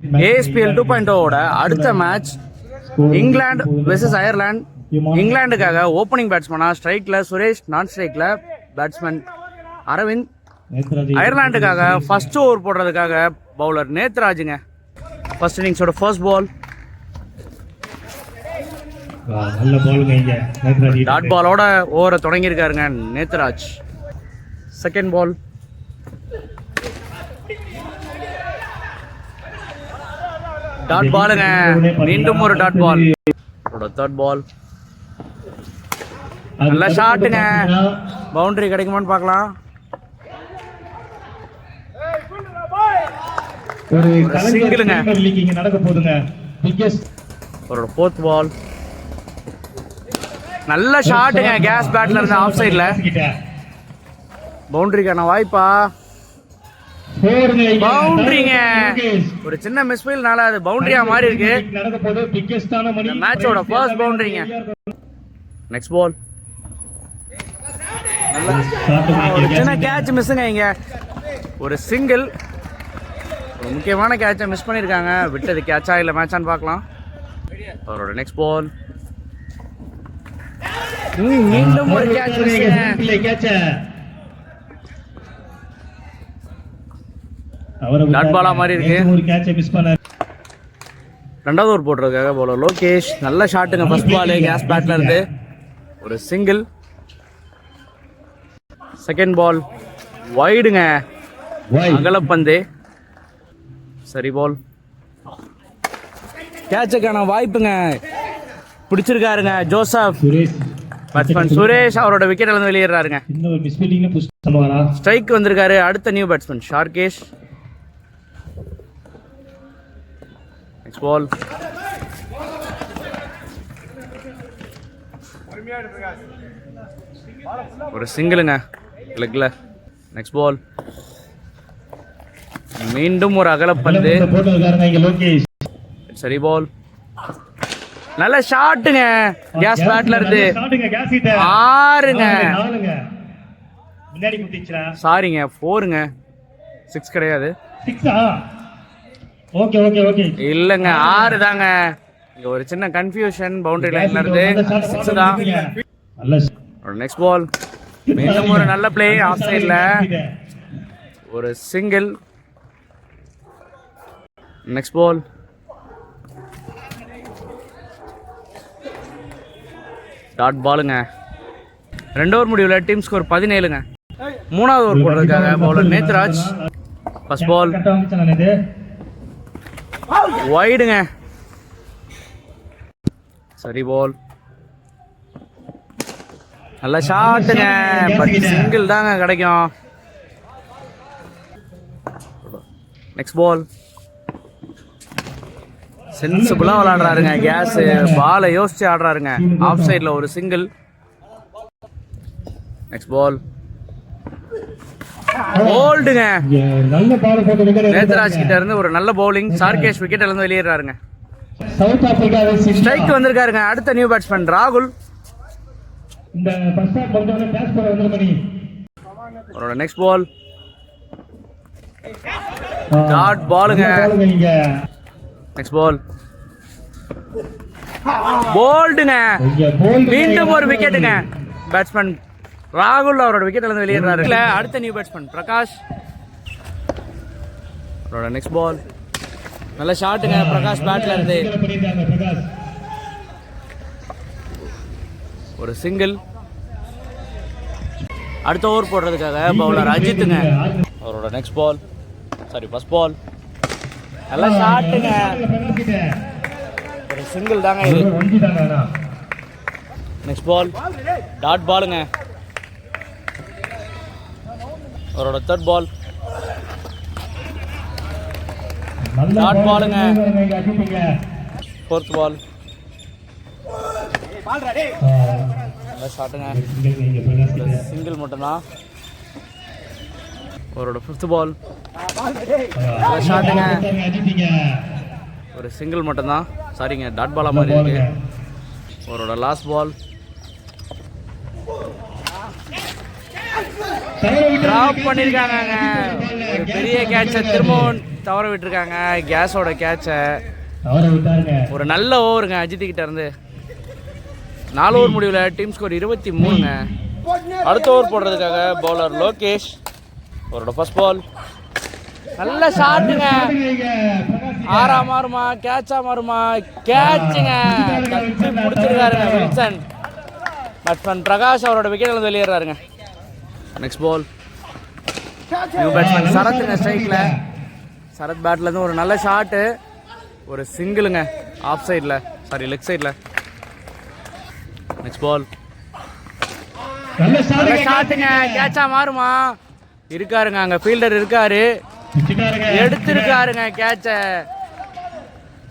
ASPL 2.0 அடுத்த match England versus Ireland. இங்கிலாந்துக்காக opening பேட்ஸ்மேனா ஸ்ட்ரைக்ல சுரேஷ், நான் ஸ்ட்ரைக்ல பேட்ஸ்மேன் அரவிந்த். அயர்லாந்துக்காக ஃபர்ஸ்ட் ஓவர் போடுறதுக்காக பவுலர் நேத்ராஜுங்க. ஃபர்ஸ்ட் இன்னிங்ஸோட ஃபர்ஸ்ட் பால் டாட் பாலோட ஓவரை தொடங்கியிருக்காருங்க நேத்ராஜ். செகண்ட் பால் டாட் பாலுங்க, மீண்டும் ஒரு டாட் பால். தேர்ட் பால் நல்ல ஷாட்டுங்க, பவுண்டரி கிடைக்குமான்னு பார்க்கலாம். ஒரு சிங்கிளுங்க நடக்க போகுதுங்க. ஒரு ஃபோர்த் பால் நல்ல ஷாட்டுங்க, கேஸ் பேட்ல இருந்து ஆஃப் சைட்ல பவுண்டரிக்கான வாய்ப்பா. பவுண்டரிங்க, ஒரு சின்ன மிஸ்ஃபீல்னால அது பவுண்டரியா மாறி இருக்கு. மேட்சோட ஃபர்ஸ்ட் பவுண்டரிங்க. நெக்ஸ்ட் பால் ஒரு சின்ன கேட்ச் மிஸ்ஸுங்க. இங்க ஒரு சிங்கிள், ஒரு முக்கியமான கேட்சை மிஸ் பண்ணியிருக்காங்க. விட்டது கேட்சா இல்லை மேட்சான்னு பார்க்கலாம். அவரோட நெக்ஸ்ட் பால் மீண்டும் ஒரு கேட்ச். டாட் பாலா மாதிரி இருக்கு. ரெண்டாவது ஓவர் போடுறதுக்காக பவுலர் லோகேஷ் நல்ல ஷாட்டுங்க. ஃபர்ஸ்ட் பால் கேஸ் பேட்ல இருந்து ஒரு சிங்கிள். Second ball வைடுங்க, அகலப்பந்து. சரி பால், கேட்சுக்கான வாய்ப்புங்க, பிடிச்சிருக்காருங்க ஜோசப். பேட்ஸ்மேன் சுரேஷ் அவரோட விக்கெட் இருந்து வெளியேறாருங்க. ஸ்ட்ரைக் வந்திருக்காரு அடுத்த நியூ பேட்ஸ்மேன் ஷார்கேஷ். நெக்ஸ்ட் பால் ஒரு சிங்கிளுங்க லெக்ல. நெக்ஸ்ட் பால் மீண்டும் ஒரு அகலப்பந்து. சரி பால், நல்ல ஷாட்டுங்க, கேஸ் பேட்ல இருந்து ஆறுங்க. சாரிங்க, 4ங்க, 6 கிடையாது. இல்லங்க 6 தாங்க. இங்க ஒரு சின்ன கன்ஃபியூஷன், பவுண்டரி லைன்ல இருந்து 6 தான். நெக்ஸ்ட் பால் மீண்டும் ஒரு நல்ல பிளே ஆஃப் சைட்ல ஒரு சிங்கிள். நெக்ஸ்ட் பால் டாட் பாலுங்க. 2 ஓவர் முடிவில் டீம் ஸ்கோர் 17ங்க. 3வது ஓவர் போடுறதுக்காக பவுலர் நேத்ராஜ். ஃபர்ஸ்ட் பால் வைடுங்க. சரி பால், நல்ல ஷாட்டுங்க, பட் சிங்கிள் தாங்க கிடைக்கும். நெக்ஸ்ட் பால் சென்சிபிளா விளையாடுறாருங்க, கேஸ் பாலை யோசிச்சு ஆடுறாருங்க. ஆஃப் சைட்ல ஒரு சிங்கிள். நெக்ஸ்ட் பால் போல்டுங்க, நேத்ராஜ் கிட்ட இருந்து ஒரு நல்ல பவுலிங். ஷார்கேஷ் விக்கெட்ல இருந்து வெளியேறாருங்க. ஸ்ட்ரைக் வந்திருக்காருங்க அடுத்த நியூ பேட்ஸ்மேன் ராகுல். அவரோட நெக்ஸ்ட் பால் டாட் பாலுங்க. நெக்ஸ்ட் பால் போல்டுங்க, மீண்டும் ஒரு விக்கெட்டுங்க. பேட்ஸ்மேன் ராகுல் அவரோட விக்கெட்ல இருந்து வெளியேறாரு. அடுத்த நியூ பேட்ஸ்மேன் பிரகாஷ். அவரோட நெக்ஸ்ட் பால் நல்ல ஷாட்டுங்க, பிரகாஷ் பேட்ல இருந்து ஒரு சிங்கிள். அடுத்த ஓவர் போடுறதுக்காக பவுலர் அஜித்துங்க. அவரோட நெக்ஸ்ட் பால் ஃபர்ஸ்ட் பால் நல்ல ஷாட்டுங்க, ஒரு சிங்கிள் தாங்க இது. நெக்ஸ்ட் பால் டாட் பாலுங்க. அவரோட தேர்ட் பால் டாட் பாலுங்க. ஃபோர்த் பால் நல்ல ஷாட்டுங்க, சிங்கிள் மட்டும்தான். அவரோட ஃபிஃப்த் பால் நல்ல ஷாட்டுங்க, ஒரு சிங்கிள் மட்டும்தான். சாரிங்க, டாட் பாலா மாதிரி இருக்கு. அவரோட லாஸ்ட் பால் டிராப் பண்ணிருக்காங்க. ஒரு பெரிய கேட்ச திரும்பவும் தவற விட்டுருக்காங்க கேஸோட கேட்சை. ஒரு நல்ல ஓவருங்க அஜித் கிட்ட இருந்து. 4 ஓவர் முடிவில் டீம் ஸ்கோர் 23ங்க. அடுத்த ஓவர் போடுறதுக்காக பவுலர் லோகேஷ். அவரோட ஃபர்ஸ்ட் பால் நல்ல ஷாட்டுங்க. ஆறா மாறுமா கேட்சா மாறுமா? கேட்சுங்க. தட்டி பிடிச்சிருக்காருங்க வில்சன். பேட்ஸ்மேன் பிரகாஷ் அவரோட விக்கெட் வெளியேறாருங்க. நெக்ஸ்ட் பால் நியூ பேட்ஸ்மேன் சரத்துங்க ஸ்ட்ரைக்கில். சரத் பேட்லேருந்து ஒரு நல்ல ஷாட்டு. ஒரு சிங்கிளுங்க ஆஃப் சைடில், சாரி லெக் சைடில். நெக்ஸ்ட் பால் நல்ல ஷாட்டுங்க. கேட்சா மாறுமா? இருக்காருங்க, அங்கே ஃபீல்டர் இருக்காரு, எடுத்திருக்காருங்க கேட்ச.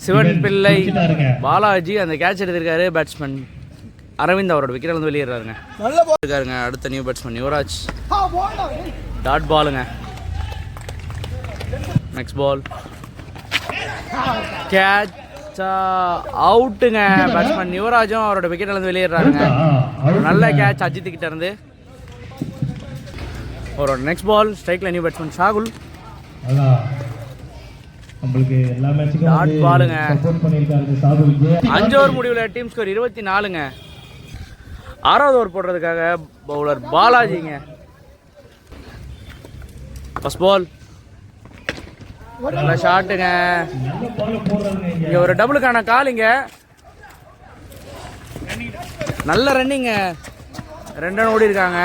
சிவன் பிள்ளை பாலாஜி அந்த கேட்ச் எடுத்திருக்காரு. பேட்ஸ்மேன் அரவிந்த் அவரோட விக்கெட் வந்து வெளியேறாருங்க. இருக்காருங்க அடுத்த நியூ பேட்ஸ்மேன் யுவராஜ். டாட் பாலுங்க. நெக்ஸ்ட் பால் கேட்சா அவுட்டுங்க. பேட்ஸ்மேன் யுவராஜும் அவரோட விக்கெட் வந்து வெளியேறாருங்க. நல்ல கேட்ச் அஜித் கிட்ட இருந்து. அவரோட நெக்ஸ்ட் பால் ஸ்ட்ரைக்ல நியூ பேட்ஸ்மேன் ஷாகுல். டாட் பாலுங்க. 5 ஓவர் முடிவில் டீம் ஸ்கோர் 24ங்க. 6வது ஓவர் போடுறதுக்காக பவுலர் பாலாஜிங்க. ஃபர்ஸ்ட் பால் நல்ல ஷாட்டுங்க. இங்க ஒரு டபுளுக்கான காலிங்க. நல்ல ரன்னிங்க. 2 ரன் ஓடி இருக்காங்க.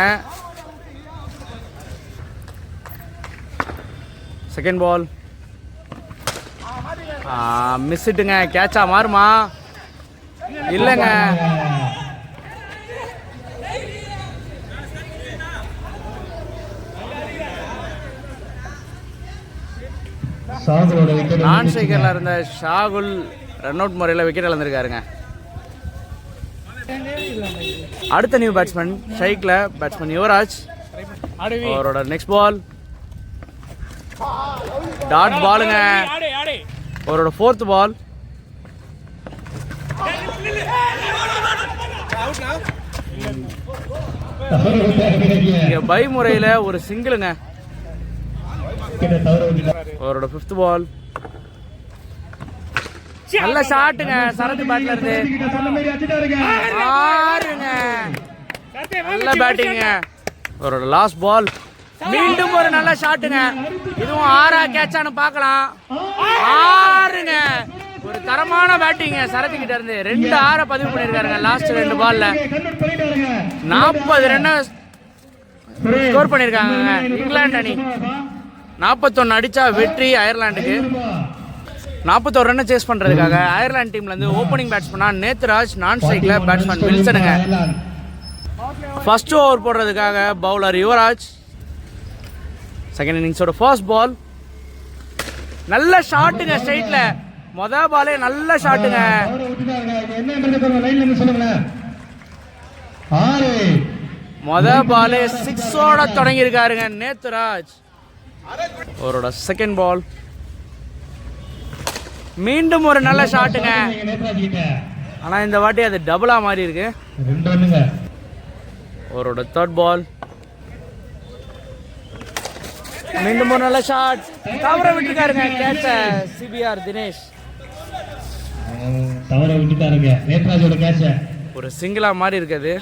Second ball மிஸ்ஸிட்டுங்க. கேட்சா மாறுமா? இல்லைங்க. நான் ஸ்ட்ரைக்கர்ல இருந்த ஷாகுல் ரன் அவுட் முறையில் விக்கெட் இழந்திருக்காருங்க. அடுத்த நியூ பேட்ஸ்மேன் ஸ்ட்ரைக்ல பேட்ஸ்மேன் யுவராஜ். அவரோட நெக்ஸ்ட் பால் டாட் பாலுங்க. அவரோட 4th பால் பை முறையில் ஒரு சிங்கிளுங்க. அவரோட 5th பால் நல்ல ஷாட்டுங்க. சரத் பேட்ல இருந்து ஆறுங்க. நல்ல பேட்டிங்க. அவரோட லாஸ்ட் பால் மீண்டும் ஒரு நல்ல ஷாட்டுங்க. இதுவும் 6ஆ கேட்சான்னு பார்க்கலாம். 6ங்க. ஒரு தரமான பேட்டிங்க சரத் கிட்ட இருந்து. 2 6 பதிவு பண்ணிருக்காருங்க லாஸ்ட் 2 பால்ல. 40 ரன் ஸ்கோர் பண்ணிருக்காங்க இங்கிலாந்து அணி. 41 அடிச்சா வெற்றி அயர்லாண்டுக்கு. 41 ரன் சேஸ் பண்றதுக்காக அயர்லாந்து டீம்ல இருந்து ஓப்பனிங் பேட்ஸ்மேனா நேத்ராஜ், நான் ஸ்ட்ரைக்ல பேட்ஸ்மேன் வில்சனுங்க. ஃபர்ஸ்ட் ஓவர் போடுறதுக்காக பவுலர் யுவராஜ். செகண்ட் இன்னிங்ஸோட ஃபர்ஸ்ட் பால் நல்ல ஷாட்டுங்க. ஸ்ட்ரைட்ல மொதல் பாலே நல்ல ஷாட்டுங்க. மொதல் பாலே 6ஓட தொடங்கி இருக்காருங்க நேத்ராஜ். அவரோட செகண்ட் பால் மீண்டும் ஒரு நல்ல ஷாட்டுங்க. ஆனா இந்த வாட்டி அது டபுளா மாறி இருக்கு. அவரோட தேர்ட் பால் மீண்டும் ஒரு நல்ல ஷாட். தவற விட்டுருக்காருங்க கேட்ச சிபிஆர் தினேஷ். தவற விட்டுட்டாருங்க நேத்ராஜோட கேட்ச. ஒரு சிங்கிளா மாறி இருக்குது.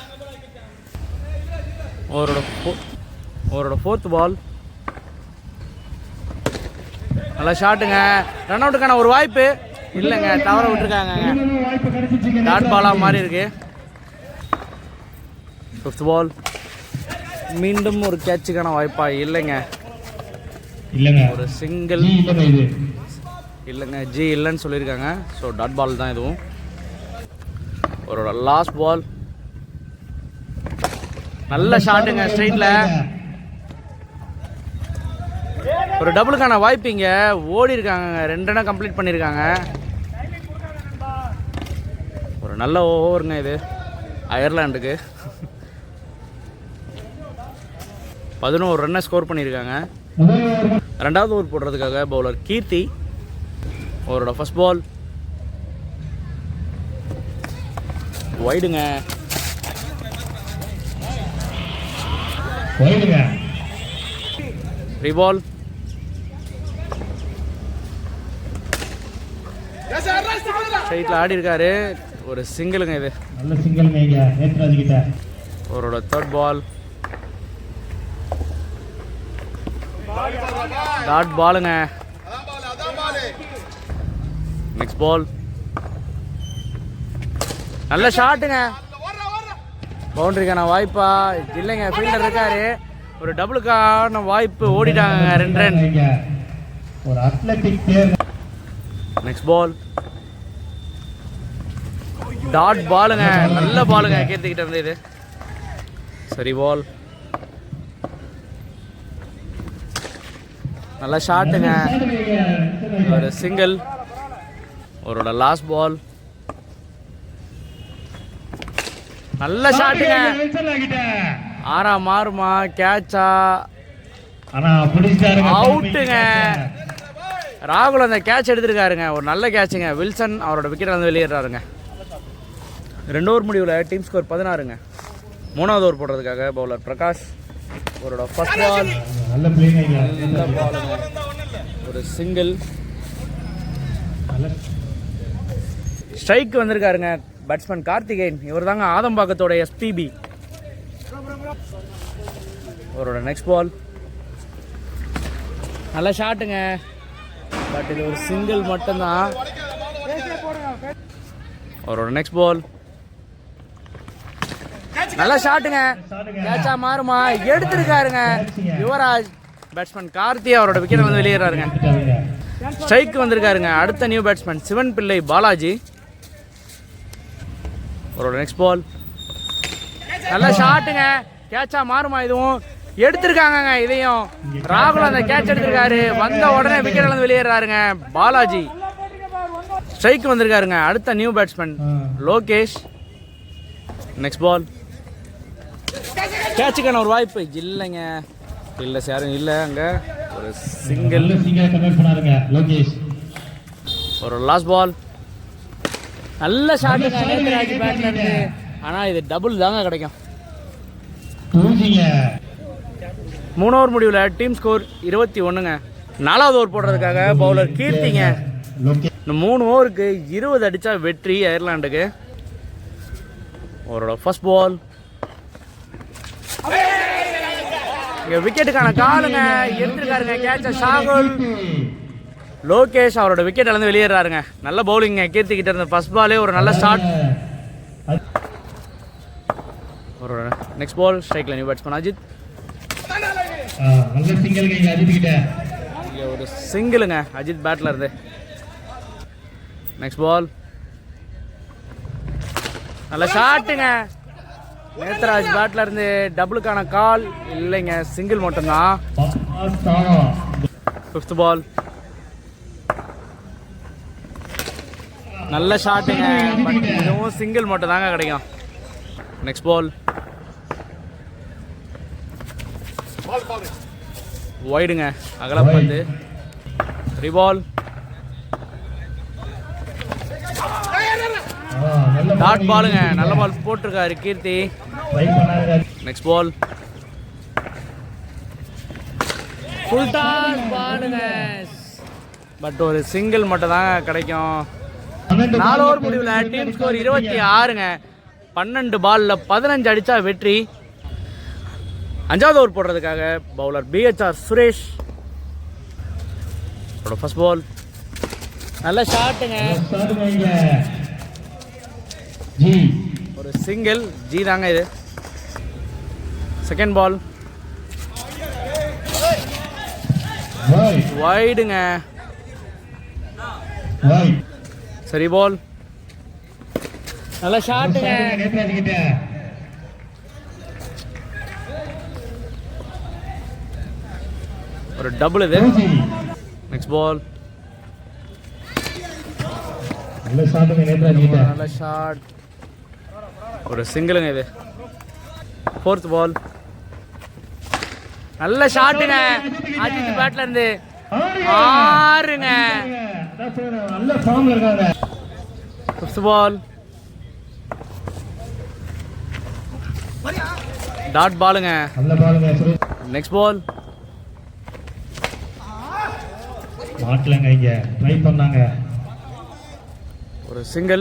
அவரோட 4th பால் நல்ல ஷாட்டுங்க. ரன் அவுட்டுக்கான ஒரு வாய்ப்பு இல்லைங்க. தவற விட்டுருக்காங்க. டாட் பாலா மாறி இருக்கு. 5th பால் மீண்டும் ஒரு கேட்சுக்கான வாய்ப்பா இல்லைங்க. ஒரு சிங்கிள் இல்லைங்க. ஜி இல்லைன்னு சொல்லியிருக்காங்க. ஸோ டாட் பால் தான் இதுவும். அவரோட லாஸ்ட் பால் நல்ல ஷாட்டுங்க ஸ்ட்ரைட்ல. ஒரு டபுளுக்கான வாய்ப்பு இங்க ஓடி இருக்காங்க. 2 ரன் கம்ப்ளீட் பண்ணியிருக்காங்க. ஒரு நல்ல ஓவருங்க இது அயர்லாண்டுக்கு. 11 ரன்னை ஸ்கோர் பண்ணியிருக்காங்க. 2வது ஓவர் போடுறதுக்காக பவுலர் கீர்த்தி. அவரோட ஃபர்ஸ்ட் பால் வைடுங்க. ரீபால் ஸ்ட்ரைட்டில் ஆடி இருக்காரு. ஒரு சிங்கிளுங்க இது. நல்ல சிங்கிள்ங்க இங்க நேத்ராஜ் கிட்ட. அவரோட தேர்ட் பால். டாட் பாலுங்க. Next ball. நல்ல ஷாட்டுங்க. பவுண்டரிக்கான வாய்ப்பா இல்லைங்க. ஃபீல்டர் இருக்காரு. ஒரு டபுளுக்கான வாய்ப்பு. ஓடிட்டாங்க 2 ரன். ஒரு athletic player. Next ball. Dot பாலுங்க. நல்ல பாலுங்க கீர்த்திக்கிட்ட இருந்து இது. சரி பால். நல்ல ஷாட்டுங்க. ஒரு சிங்கிள். அவரோட லாஸ்ட் பால். நல்ல ஷாட்டுங்க. ஆறாம் மாறுமா கேட்சா? அவுட்டுங்க. ராகுல் அந்த கேட்ச் எடுத்திருக்காருங்க. ஒரு நல்ல கேட்சுங்க. வில்சன் அவரோட விக்கெட் வந்து வெளியேறாருங்க. 2 ஓவர் முடிவில் டீம் ஸ்கோர் 16ங்க. 3வது ஓவர் போடுறதுக்காக பவுலர் பிரகாஷ். அவரோட ஃபர்ஸ்ட் பால். நல்ல பாலுங்க. ஒரு சிங்கிள். ஸ்ட்ரைக் வந்திருக்காருங்க பேட்ஸ்மேன் கார்த்திகேயன். இவர் தாங்க ஆதம்பாக்கத்தோட எஸ்பிபி. அவரோட நெக்ஸ்ட் பால். நல்ல ஷாட்டுங்க. பட் இது ஒரு சிங்கிள் மட்டும்தான். அவரோட நெக்ஸ்ட் பால். நல்ல ஷாட்டுங்க. கேட்சா மாறுமா? எடுத்திருக்காருங்க யுவராஜ். பேட்ஸ்மேன் கார்த்தி அவரோட விக்கெட் வந்து வெளியேறாருங்க. ஸ்ட்ரைக் வந்திருக்காருங்க அடுத்த நியூ பேட்ஸ்மேன் சிவன் பிள்ளை பாலாஜி. அவரோட நெக்ஸ்ட் பால். நல்ல ஷாட்டுங்க. கேட்சா மாறுமா? இதுவும் எடுத்திருக்காங்க. இதையும் ராகுல் அந்த கேட்ச் எடுத்திருக்காரு. வந்த உடனே விக்கெட் வந்து வெளியேறாருங்க பாலாஜி. ஸ்ட்ரைக் வந்திருக்காருங்க அடுத்த new batsman Lokesh. Next ball. கேட்சுக்கான ஒரு வாய்ப்பு இல்லைங்க. இல்லை யாரும் இல்லை. அங்கே ஒரு சிங்கிள். ஒரு லாஸ்ட் பால். நல்ல ஷாட்டுங்க நேத்ராஜ் பேட்ல இருந்து. ஆனால் இது டபுள் தாங்க கிடைக்கும். 3 ஓவர் முடிவில் டீம் ஸ்கோர் 21ங்க. 4வது ஓவர் போடுறதுக்காக பவுலர் கீர்த்திங்க. இந்த 3 ஓவருக்கு 20 அடித்தா வெற்றி அயர்லாண்டுக்கு. அவரோட ஃபர்ஸ்ட் பால். இங்கே விக்கெட்டுக்கான காலுங்க. எடுத்துருக்காருங்க கேட்ச ஷாகுல். லோகேஷ் அவரோட விக்கெட் இழந்து வெளியேறாருங்க. நல்ல பவுலிங்க கீர்த்திக்கிட்ட இருந்த ஃபர்ஸ்ட் பாலே ஒரு நல்ல ஷாட். அவரோட நெக்ஸ்ட் பால். ஸ்ட்ரைக்கில் நியூ பேட்ஸ்மேன் அஜித். ஒரு சிங்கிளுங்க அஜித் பேட்ல இருந்து. Next ball. நல்ல ஷாட்டுங்க. நேத்ராஜ் பேட்ல இருந்து. டபுளுக்கான கால் இல்லைங்க. சிங்கிள் மட்டும்தான். 5th பால். நல்ல ஷாட்டுங்க. பட் இதுவும் சிங்கிள் மட்டும் தாங்க கிடைக்கும். நெக்ஸ்ட் பால். வைடுங்க அகலப்பந்து. ரிபால். டாட் பாலுங்க. நல்ல பால் போட்டிருக்காரு Keerthi. Next ball. Full toss பாலுங்க. பட் ஒரு சிங்கிள் மட்டும் தாங்க கிடைக்கும். 4 ஓவர் முடிவில் டீம் ஸ்கோர் 26ங்க. 12 பால்ல 15 அடிச்சா வெற்றி. 5வது ஓவர் போடுறதுக்காக bowler BHR Suresh. First ball. நல்ல ஷாட்டுங்க. ஒரு சிங்கிள். ஜி தாங்க இது. Second ball. வைடுங்க. சரி பால். நல்ல ஷாட்டுங்க. ஒரு டபுள் இது. Next ball. நல்ல ஷாட். ஒரு சிங்கிளுங்க இது. 4th பால். நல்ல ஷாட்டுங்க அஜித் பேட்ல இருந்து. 6ங்க. 5th ball. டாட் பாலுங்க. Next ball. மாட்டலங்க. இங்க ட்ரை பண்ணாங்க. ஒரு சிங்கிள்.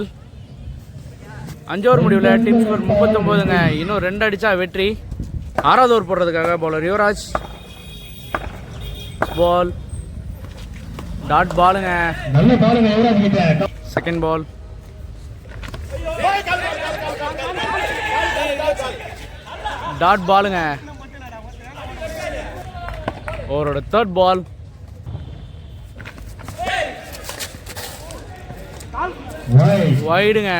5 ஓவர் முடிவில் டீம் ஸ்கோர் 39ங்க. இன்னும் 2 அடிச்சா வெற்றி. 6வது ஓவர் போடுறதுக்காக பவுலர் யுவராஜ். பால் டாட் பாலுங்க. நல்ல பாலுங்க யுவராஜ் கிட்ட. Second ball. டாட் பாலுங்க. ஓவரோட தேர்ட் பால். வைடுங்க.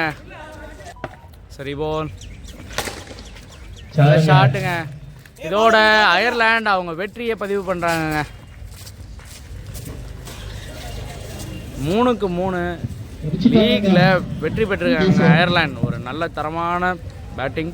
சரி பால். ஷாட்டுங்க. இதோட அயர்லாந்து அவங்க வெற்றியை பதிவு பண்றாங்க. 3-3 லீக்ல வெற்றி பெற்றிருக்காங்க அயர்லாந்து. ஒரு நல்ல தரமான பேட்டிங்.